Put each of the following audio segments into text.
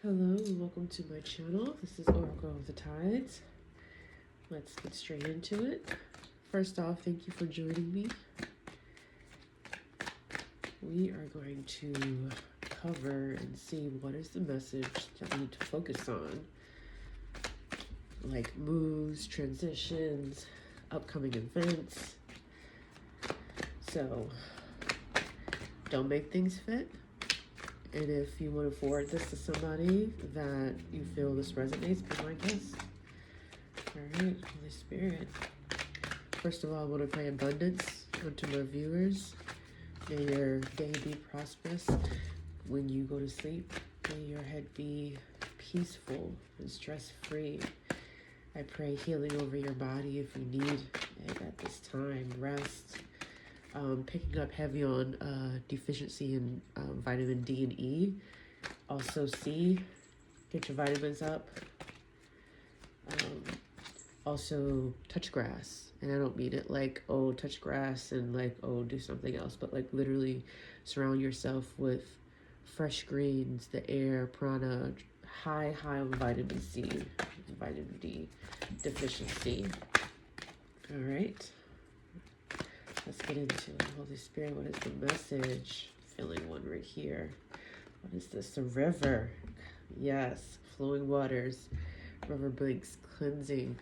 Hello and welcome to my channel. This is Oracle of the Tides. Let's get straight into it. First off, thank you for joining me. We are going to cover and see what is the message that we need to focus on, like moves, transitions, upcoming events. So don't make things fit. And if you want to forward this to somebody that you feel this resonates, be my guest. All right, Holy Spirit. First of all, I want to pray abundance unto my viewers. May your day be prosperous when you go to sleep. May your head be peaceful and stress-free. I pray healing over your body if you need it at this time. Rest. Picking up heavy on deficiency in vitamin D and E. Also C, get your vitamins up. Also touch grass. And I don't mean it like, oh, touch grass and like, oh, do something else. But like literally surround yourself with fresh greens, the air, prana, high on vitamin C, vitamin D deficiency. All right. Let's get into it. Holy Spirit, what is the message? Feeling one right here. What is this? The river. Yes. Flowing waters. River blinks. Cleansing.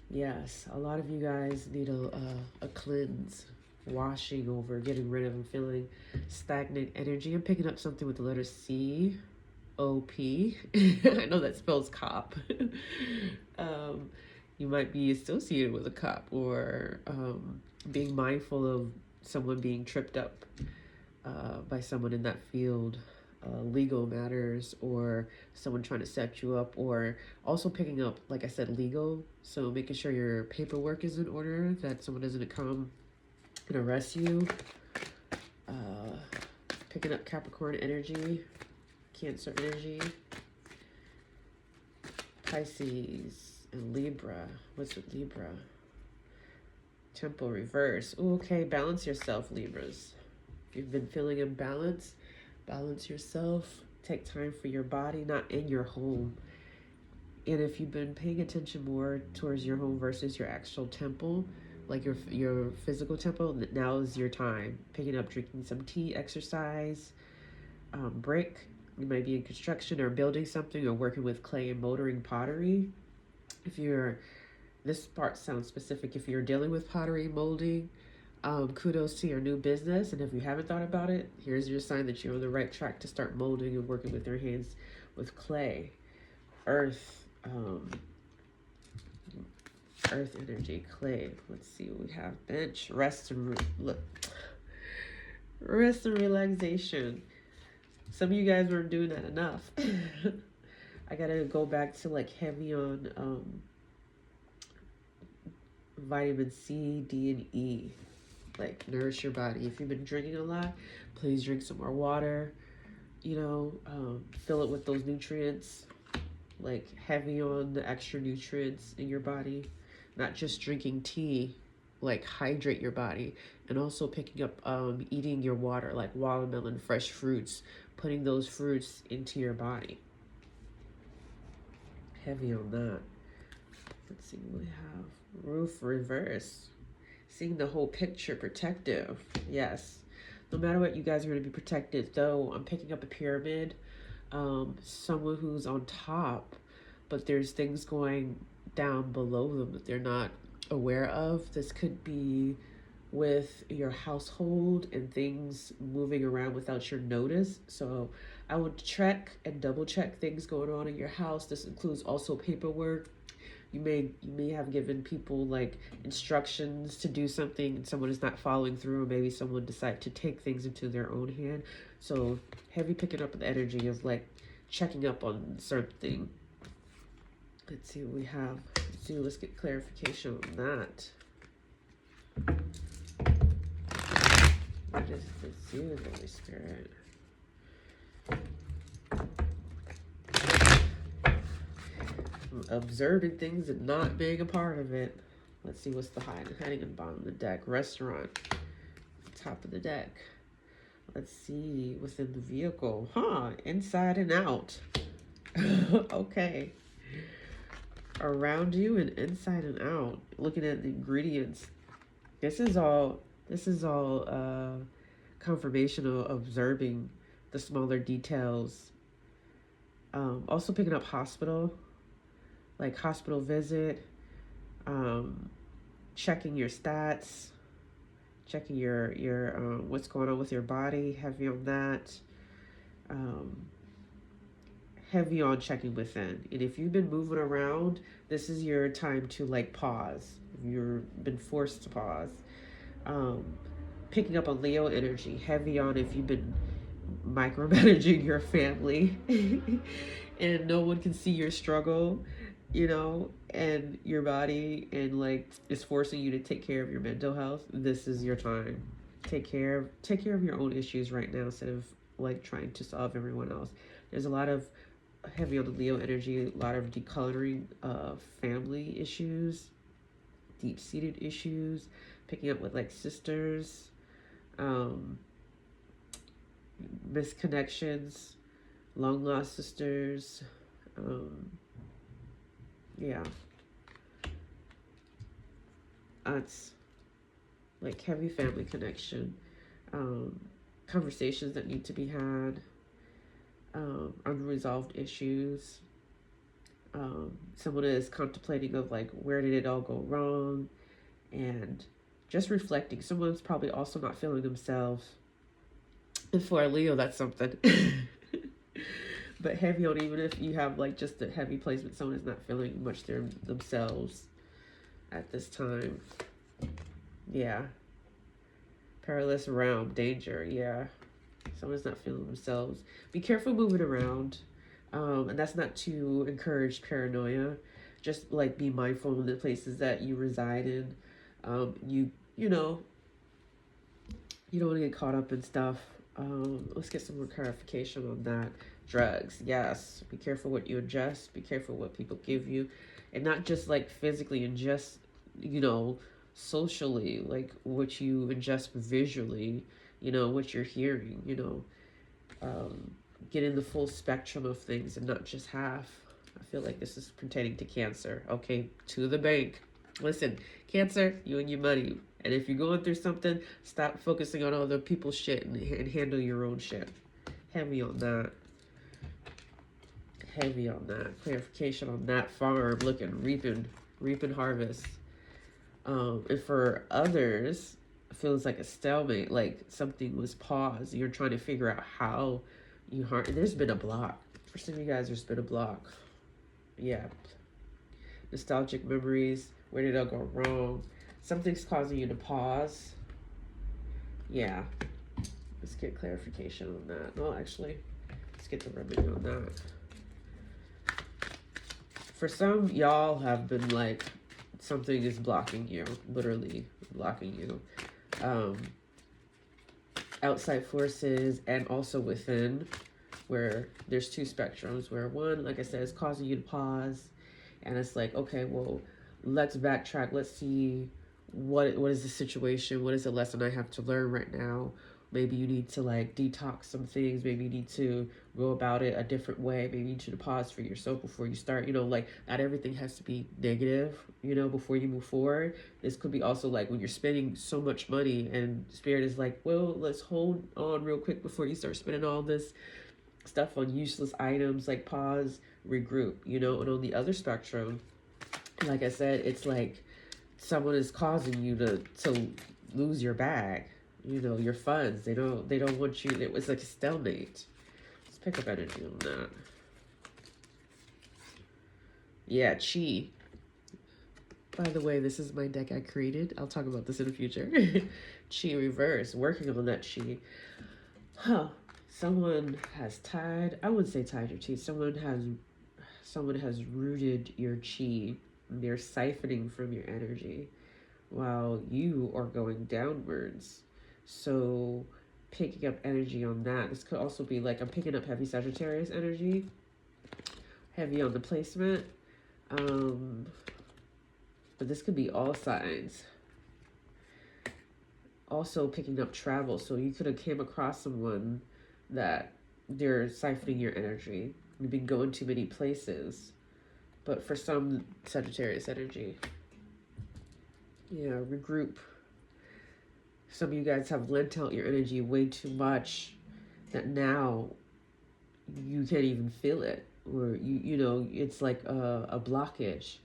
Yes. A lot of you guys need a cleanse. Washing over. Getting rid of and feeling stagnant energy. I'm picking up something with the letter C. O-P. I know that spells cop. You might be associated with a cop or being mindful of someone being tripped up by someone in that field, legal matters, or someone trying to set you up, or also picking up, like I said, legal. So making sure your paperwork is in order, that someone doesn't come and arrest you. Picking up Capricorn energy, Cancer energy, Pisces, and Libra. What's with Libra? Temple reverse. Ooh, okay, balance yourself, Libras. If you've been feeling imbalanced, balance yourself. Take time for your body, not in your home. And if you've been paying attention more towards your home versus your actual temple, like your physical temple, now is your time. Picking up, drinking some tea, exercise, break. You might be in construction or building something or working with clay and moldering pottery. If you're, this part sounds specific. If you're dealing with pottery, molding, kudos to your new business. And if you haven't thought about it, here's your sign that you're on the right track to start molding and working with your hands with clay. Earth, earth energy, clay. Let's see what we have. Bench, rest and rest and relaxation. Some of you guys weren't doing that enough. I gotta go back to like heavy on vitamin C, D, and E. Like nourish your body. If you've been drinking a lot, please drink some more water. You know, fill it with those nutrients. Like heavy on the extra nutrients in your body. Not just drinking tea. Like hydrate your body. And also picking up eating your water, like watermelon, fresh fruits. Putting those fruits into your body. Heavy on that. Let's see what we have. Roof reverse. Seeing the whole picture, protective. Yes. No matter what, you guys are going to be protected. Though I'm picking up a pyramid. Someone who's on top, but there's things going down below them that they're not aware of. This could be with your household and things moving around without your notice. So I would check and double check things going on in your house. This includes also paperwork. You may have given people like instructions to do something and someone is not following through, or maybe someone decided to take things into their own hand. So heavy picking up the energy of like checking up on certain thing. Let's see what we have. Let's get clarification on that. What is the zoo, Holy Spirit? Observing things and not being a part of it. Let's see what's the hiding in the bottom of the deck. Restaurant, top of the deck. Let's see within the vehicle. Inside and out. Okay. Around you and inside and out. Looking at the ingredients. This is all confirmation of observing the smaller details. Also picking up hospital, like hospital visit, um, checking your stats, checking your what's going on with your body. Heavy on that. Um, Heavy on checking within. And if you've been moving around, this is your time to like pause. If you've been forced to pause. Um, Picking up on Leo energy. Heavy on if you've been micromanaging your family and no one can see your struggle, and your body, and like is forcing you to take care of your mental health. This is your time. Take care of your own issues right now instead of like trying to solve everyone else. There's a lot of heavy on the Leo energy, a lot of decoloring family issues, deep-seated issues, picking up with like sisters, um, misconnections, long lost sisters. Um, yeah, it's like heavy family connection, um, conversations that need to be had, unresolved issues. Someone is contemplating of like where did it all go wrong, and just reflecting. Someone's probably also not feeling themselves. And for a Leo, that's something. But heavy on, even if you have like just a heavy placement, someone is not feeling much themselves at this time. Yeah. Perilous realm, danger. Yeah. Someone's not feeling themselves. Be careful moving around. And that's not to encourage paranoia. Just like be mindful of the places that you reside in. You know, you don't want to get caught up in stuff. Let's get some more clarification on that. Drugs, yes. Be careful what you ingest. Be careful what people give you, and not just like physically ingest. Socially, like what you ingest visually. What you're hearing. Um, Getting the full spectrum of things and not just half. I feel like this is pertaining to Cancer. Okay, to the bank. Listen, Cancer, you and your money. And if you're going through something, stop focusing on other people's shit and handle your own shit. Heavy on that. Heavy on that. Clarification on that farm. Looking, reaping harvest. And for others, it feels like a stalemate. Like something was paused. You're trying to figure out how you harm. There's been a block. For some of you guys, there's been a block. Yeah. Nostalgic memories. Where did it go wrong? Something's causing you to pause. Yeah. Let's get clarification on that. No, actually, let's get the remedy on that. For some, y'all have been like, something is blocking you. Literally blocking you. Outside forces and also within, where there's two spectrums, where one, like I said, is causing you to pause. And it's like, okay, well, let's backtrack. Let's see what is the situation? What is the lesson I have to learn right now? Maybe you need to like detox some things. Maybe you need to go about it a different way. Maybe you need to pause for yourself before you start. Like not everything has to be negative, before you move forward. This could be also like when you're spending so much money and Spirit is like, well, let's hold on real quick before you start spending all this stuff on useless items. Like pause, regroup, and on the other spectrum, like I said, it's like someone is causing you to lose your bag, your funds. They don't want you. It was like a stalemate. Let's pick up energy on that. Yeah, chi. By the way, this is my deck I created. I'll talk about this in the future. Chi reverse, working on that chi. Someone has I wouldn't say tied your chi. Someone has rooted your chi. They're siphoning from your energy while you are going downwards. So picking up energy on that. This could also be like I'm picking up heavy Sagittarius energy. Heavy on the placement. But this could be all signs. Also picking up travel. So you could have came across someone that they're siphoning your energy. You've been going too many places. But for some Sagittarius energy, yeah, regroup. Some of you guys have lent out your energy way too much that now you can't even feel it, or you know, it's like a blockage,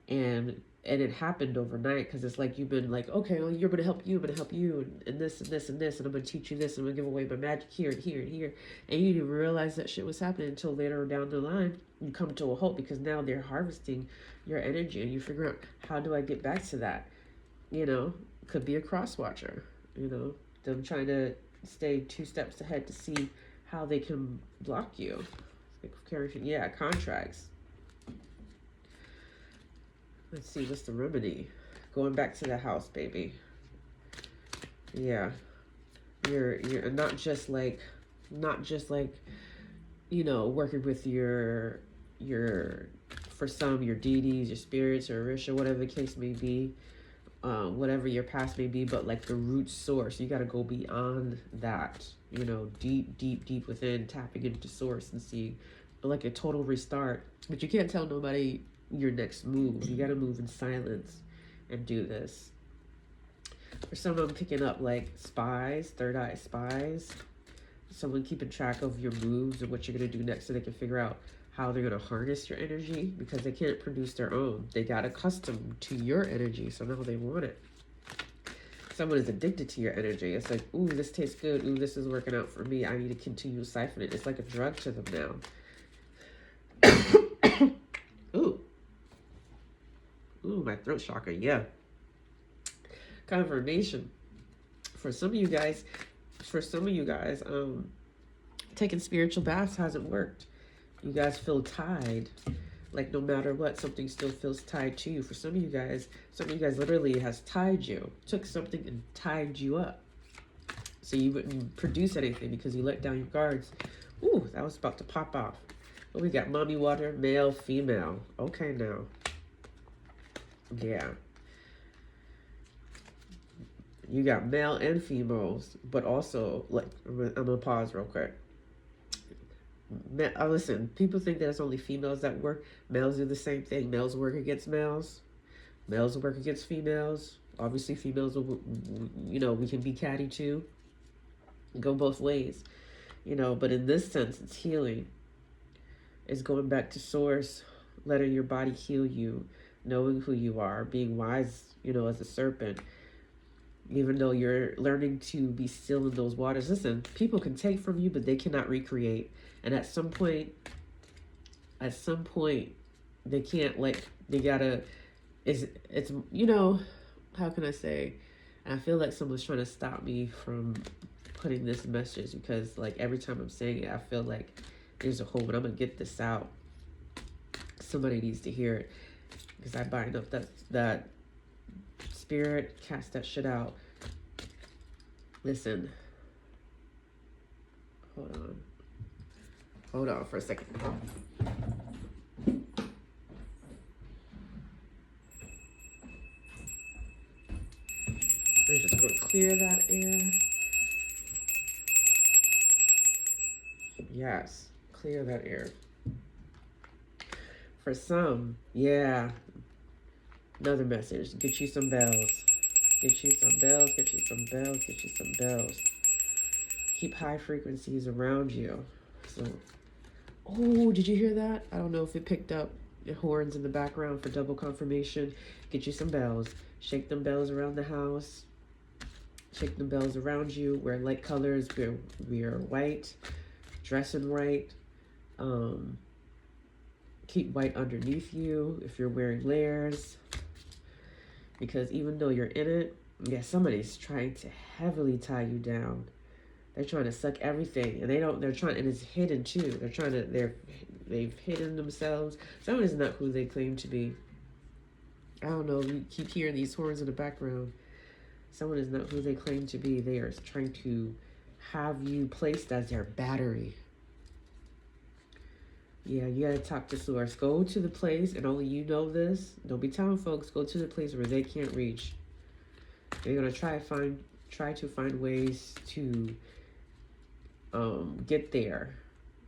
and it happened overnight, because it's like you've been like, okay, well, you're gonna help you, I'm gonna help you, and this and this and this, and I'm gonna teach you this, and I'm gonna give away my magic here and here and here, and you didn't realize that shit was happening until later down the line you come to a halt, because now they're harvesting your energy, and you figure out, how do I get back to that? You know, could be a cross watcher, you know, them trying to stay 2 steps ahead to see how they can block you. Yeah, contracts. Let's see, what's the remedy? Going back to the house, baby. Yeah. You're not just like, you know, working with your for some, your deities, your spirits, or Orisha, whatever the case may be, whatever your past may be, but like the root source, you got to go beyond that, you know, deep within, tapping into source and see, like a total restart. But you can't tell nobody your next move. You got to move in silence and do this. For some, I'm picking up like spies, third eye spies, someone keeping track of your moves and what you're going to do next, so they can figure out how they're going to harness your energy, because they can't produce their own. They got accustomed to your energy, so now they want it. Someone is addicted to your energy. It's like, ooh, this tastes good. Ooh, this is working out for me. I need to continue siphoning it. It's like a drug to them now. Ooh. Ooh, my throat chakra, yeah. Confirmation. For some of you guys, taking spiritual baths hasn't worked. You guys feel tied, like no matter what, something still feels tied to you. For some of you guys literally has tied you, took something and tied you up, so you wouldn't produce anything because you let down your guards. Ooh, that was about to pop off. But we got mommy water, male, female. Okay, now. Yeah. You got male and females, but also, like, I'm gonna pause real quick. Listen, people think that it's only females that work. Males do the same thing. Males work against males. Males work against females. Obviously, females will, you know, we can be catty too. Go both ways, you know. But in this sense, it's healing. It's going back to source, letting your body heal you, knowing who you are, being wise, you know, as a serpent. Even though you're learning to be still in those waters. Listen, people can take from you, but they cannot recreate. And at some point, they can't, like, they gotta, it's, you know, how can I say? I feel like someone's trying to stop me from putting this message, because, like, every time I'm saying it, I feel like there's a hole, but I'm gonna get this out. Somebody needs to hear it, because I bind up that spirit, cast that shit out. Listen. Hold on for a second. We're just going to clear that air. Yes, clear that air. For some, yeah. Another message. Get you some bells. Get you some bells. Get you some bells. Get you some bells. Keep high frequencies around you. So, oh, did you hear that? I don't know if it picked up the horns in the background for double confirmation. Get you some bells. Shake them bells around the house. Shake them bells around you. Wear light colors. Wear white. Dress in white. Keep white underneath you if you're wearing layers. Because even though you're in it, yeah, somebody's trying to heavily tie you down. They're trying to suck everything, and and it's hidden too. They've hidden themselves. Somebody's not who they claim to be. I don't know, we keep hearing these horns in the background. Someone is not who they claim to be. They are trying to have you placed as their battery. Yeah, you gotta talk to source. Go to the place, and only you know this. Don't be telling folks. Go to the place where they can't reach. They're gonna try to find ways to get there,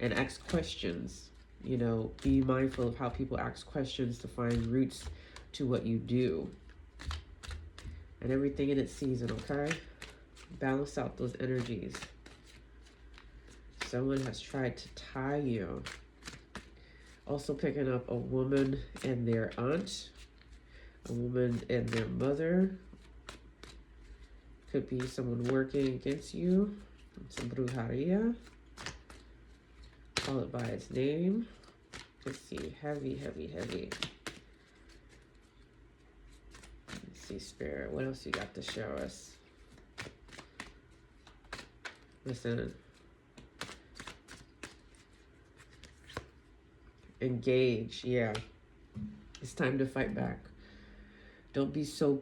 and ask questions. You know, be mindful of how people ask questions to find roots to what you do. And everything in its season, okay? Balance out those energies. Someone has tried to tie you. Also picking up a woman and their aunt, a woman and their mother. Could be someone working against you. Some brujeria. Call it by its name. Let's see. Heavy, heavy, heavy. Let's see, Spirit. What else you got to show us? Listen. Engage. Yeah. It's time to fight back. Don't be so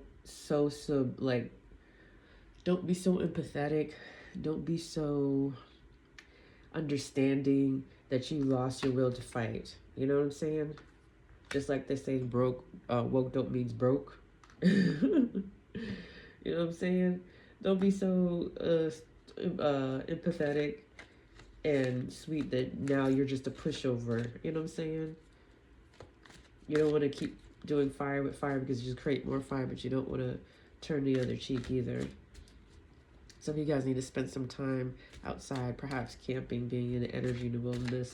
like, don't be so empathetic. Don't be so understanding that you lost your will to fight. You know what I'm saying? Just like they say, woke don't means broke. You know what I'm saying? Don't be so empathetic and sweet that now you're just a pushover. You know what I'm saying? You don't want to keep doing fire with fire because you just create more fire, but you don't want to turn the other cheek either. Some of you guys need to spend some time outside, perhaps camping, being in the energy in the wilderness.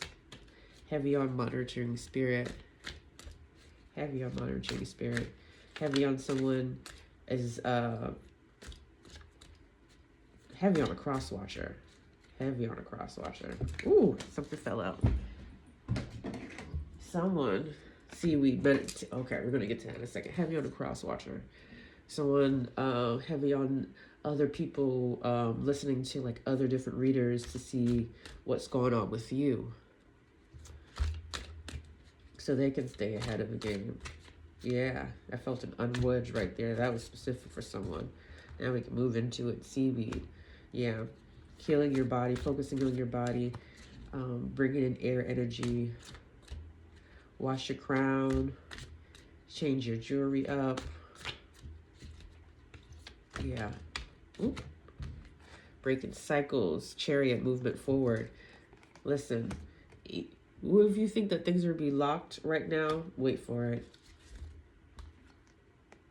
Heavy on monitoring spirit. Heavy on monitoring spirit. Heavy on someone is heavy on a cross watcher. Heavy on a cross watcher. Ooh, something fell out. Someone, seaweed, okay, we're gonna get to that in a second. Heavy on a cross watcher. Someone heavy on other people listening to like other different readers to see what's going on with you, so they can stay ahead of the game. Yeah, I felt an unwedge right there. That was specific for someone. Now we can move into it. Seaweed. Yeah, healing your body, focusing on your body, bringing in air energy. Wash your crown, change your jewelry up. Yeah. Ooh. Breaking cycles, chariot movement forward. Listen, if you think that things are be locked right now, wait for it.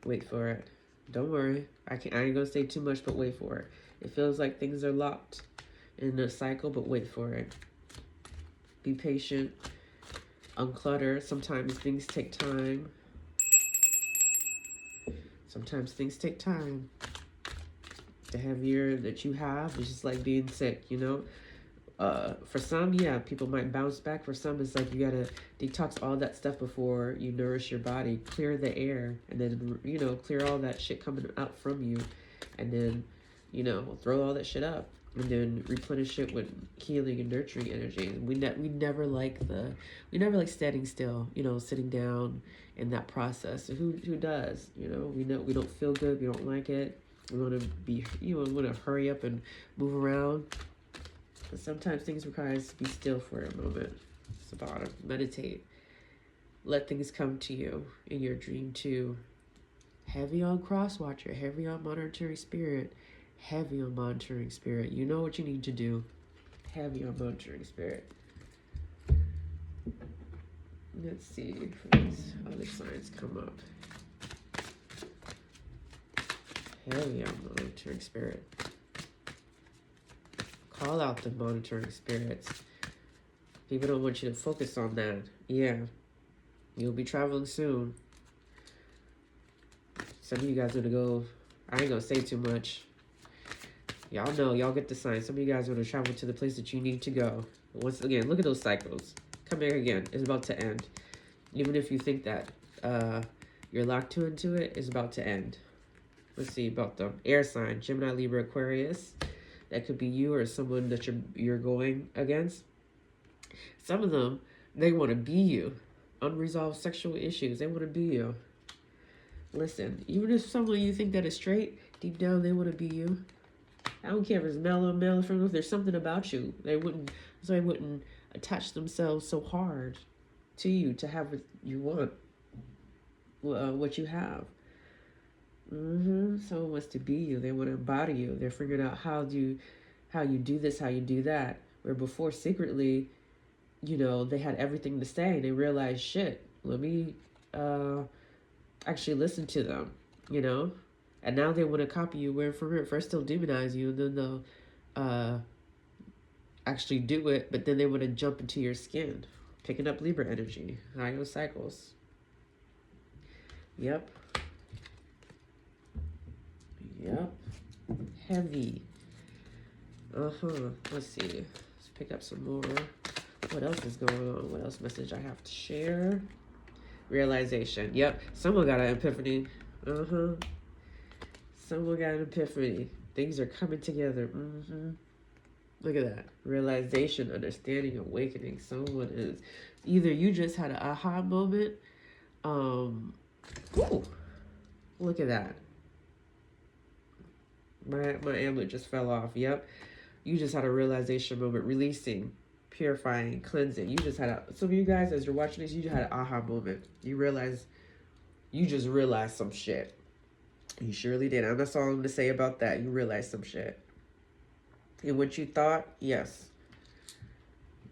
Wait for it. Don't worry. I ain't gonna say too much, but wait for it. It feels like things are locked in a cycle, but wait for it. Be patient. Unclutter. Sometimes things take time. Sometimes things take time. The heavier that you have, it's just like being sick, you know? For some, yeah, people might bounce back. For some, it's like you gotta detox all that stuff before you nourish your body. Clear the air, and then, you know, clear all that shit coming out from you. And then, you know, throw all that shit up. And then replenish it with healing and nurturing energy. We never like standing still, you know, sitting down in that process. Who does? You know we don't feel good. We don't like it. We want to be, you know, we want to hurry up and move around. But sometimes things require us to be still for a moment. It's the bottom. Meditate. Let things come to you in your dream too. Heavy on cross watcher. Heavy on monitoring spirit. Heavy on monitoring spirit. You know what you need to do. Heavy on monitoring spirit. Let's see if these other signs come up. Heavy on monitoring spirit. Call out the monitoring spirits. People don't want you to focus on that. Yeah. You'll be traveling soon. Some of you guys are gonna go. I ain't gonna say too much. Y'all know, y'all get the sign. Some of you guys are going to travel to the place that you need to go. Once again, look at those cycles. Come here again. It's about to end. Even if you think that you're locked into it, it's about to end. Let's see about the air sign. Gemini, Libra, Aquarius. That could be you or someone that you're going against. Some of them, they want to be you. Unresolved sexual issues. They want to be you. Listen, even if someone you think that is straight, deep down they want to be you. I don't care if it's male or female. If there's something about you, they wouldn't attach themselves so hard to you to have what you want, what you have. Someone wants to be you. They want to embody you. They're figuring out how you do this, how you do that. Where before secretly, you know, they had everything to say and they realized, shit, let me actually listen to them, you know? And now they want to copy you word for word. First they'll demonize you, and then they'll actually do it, but then they want to jump into your skin. Picking up Libra energy, higher cycles. Yep. Yep. Heavy. Let's see. Let's pick up some more. What else is going on? What else message I have to share? Realization. Yep. Someone got an epiphany. Someone got an epiphany. Things are coming together. Look at that. Realization, understanding, awakening. Someone is... Either you just had an aha moment. Ooh. Look at that. My amulet just fell off. Yep. You just had a realization moment. Releasing, purifying, cleansing. You just had a... Some of you guys, as you're watching this, you just had an aha moment. You just realized some shit. You surely did. That's all I'm going to say about that. You realized some shit. And what you thought, yes.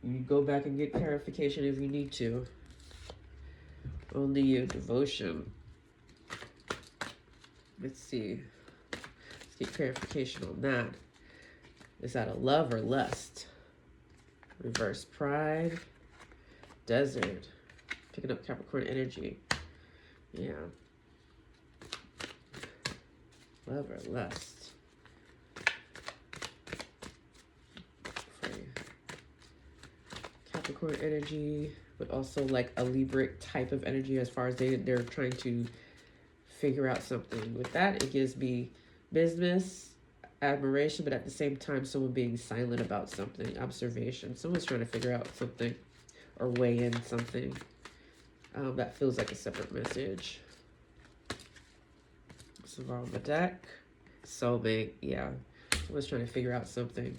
You go back and get clarification if you need to. Only you. Devotion. Let's see. Let's get clarification on that. Is that a love or lust? Reverse pride. Desert. Picking up Capricorn energy. Yeah. Love or lust. Capricorn energy, but also like a Libra type of energy as far as they're trying to figure out something. With that, it gives me business, admiration, but at the same time, someone being silent about something, observation. Someone's trying to figure out something or weigh in something. That feels like a separate message. So on the deck, soulmate, yeah. Someone's trying to figure out something.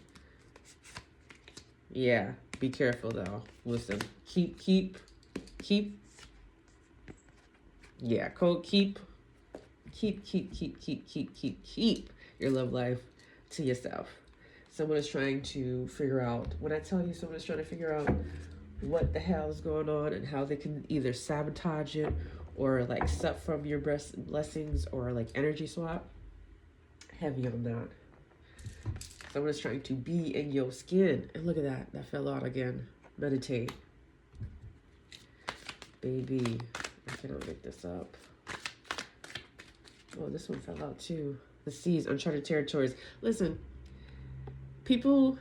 Yeah, be careful though. Listen, keep. Yeah, code keep your love life to yourself. Someone is trying to figure out, when I tell you someone is trying to figure out what the hell is going on and how they can either sabotage it or like suck from your blessings or like energy swap, heavy on that. Someone is trying to be in your skin. And look at that. That fell out again. Meditate. Baby. I cannot make this up. Oh, this one fell out too. The seas, uncharted territories. Listen, people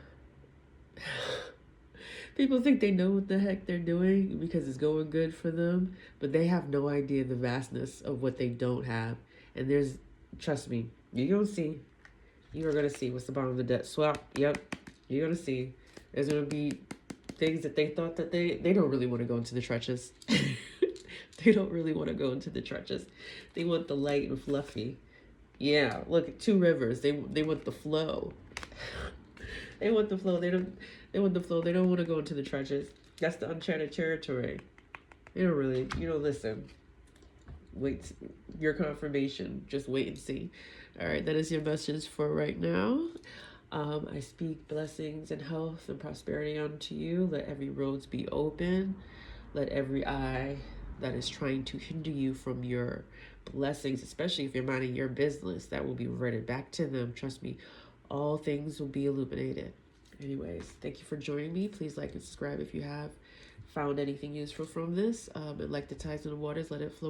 think they know what the heck they're doing because it's going good for them, but they have no idea the vastness of what they don't have. And there's, trust me, you're going to see. You are going to see what's the bottom of the deck. Swap. Yep. You're going to see. There's going to be things that they thought that they don't really want to go into the trenches. They don't really want to go into the trenches. They want the light and fluffy. Yeah. Look at two rivers. They want the flow. They want the flow. They want the flow. They don't want to go into the trenches. That's the uncharted territory. They don't really, listen. Wait, your confirmation. Just wait and see. All right, that is your message for right now. I speak blessings and health and prosperity unto you. Let every roads be open. Let every eye that is trying to hinder you from your blessings, especially if you're minding your business, that will be reverted back to them. Trust me, all things will be illuminated. Anyways, thank you for joining me. Please like and subscribe if you have found anything useful from this. And like the tides in the waters, let it flow.